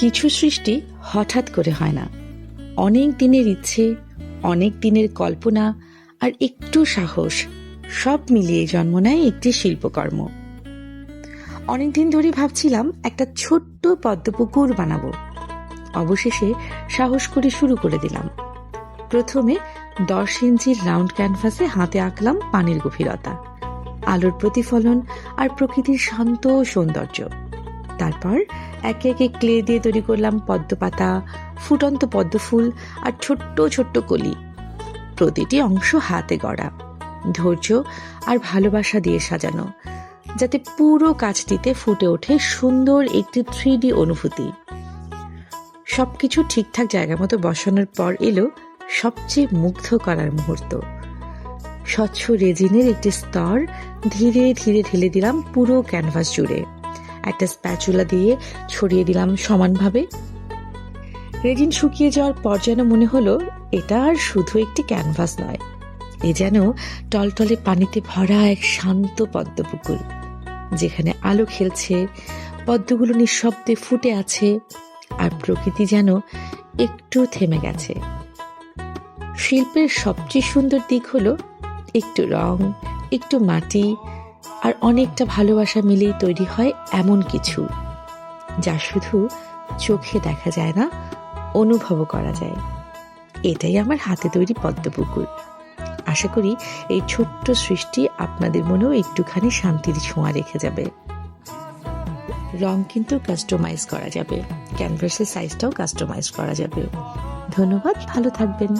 কিছু সৃষ্টি হঠাৎ করে হয় না। অনেক দিনের ইচ্ছে, অনেক দিনের কল্পনা আর একটু সাহস সব মিলিয়ে জন্ম নেয় একটি শিল্পকর্ম। অনেকদিন ধরে ভাবছিলাম একটা ছোট্ট পদ্মপুকুর বানাবো। অবশেষে সাহস করে শুরু করে দিলাম। প্রথমে 10 ইঞ্চির রাউন্ড ক্যানভাসে হাতে আঁকলাম পানির গভীরতা, আলোর প্রতিফলন আর প্রকৃতির শান্ত সৌন্দর্য। তারপর একে একে ক্লে দিয়ে তৈরি করলাম পদ্মপাতা, ফুটন্ত পদ্মফুল আর ছোট্ট ছোট্ট কলি। প্রতিটি অংশ হাতে গড়া, ধৈর্য আর ভালোবাসা দিয়ে সাজানো, যাতে পুরো কাজটিতে ফুটে ওঠে সুন্দর একটি 3D অনুভূতি। সবকিছু ঠিকঠাক জায়গা মতো বসানোর পর এলো সবচেয়ে মুগ্ধ করার মুহূর্ত। স্বচ্ছ রেজিনের একটি স্তর ধীরে ধীরে ঢেলে দিলাম পুরো ক্যানভাস জুড়ে। একটা স্প্যাচুলা দিয়ে ছড়িয়ে দিলাম সমানভাবে। রেজিন শুকিয়ে যাওয়ার পর যেন মনে হলো এটা আর শুধু একটি ক্যানভাস নয়, এ যেন টলটলে পানিতে ভরা এক শান্ত পদ্মপুকুর, যেখানে আলো খেলছে, পদ্মগুলো নিঃশব্দে ফুটে আছে, আর প্রকৃতি যেন একটু থেমে গেছে। শিল্পের সবচেয়ে সুন্দর দিক হলো একটু রং, একটু মাটি আর অনেকটা ভালোবাসা মিলেই তৈরি হয় এমন কিছু যা শুধু চোখে দেখা যায় না, অনুভবও করা যায়। এটাই আমার হাতে তৈরি পদ্মপুকুর। আশা করি এই ছোট্ট সৃষ্টি আপনাদের মনেও একটুখানি শান্তির ছোঁয়া রেখে যাবে। রং কিন্তু কাস্টমাইজ করা যাবে, ক্যানভাসের সাইজটাও কাস্টমাইজ করা যাবে। ধন্যবাদ, ভালো থাকবেন।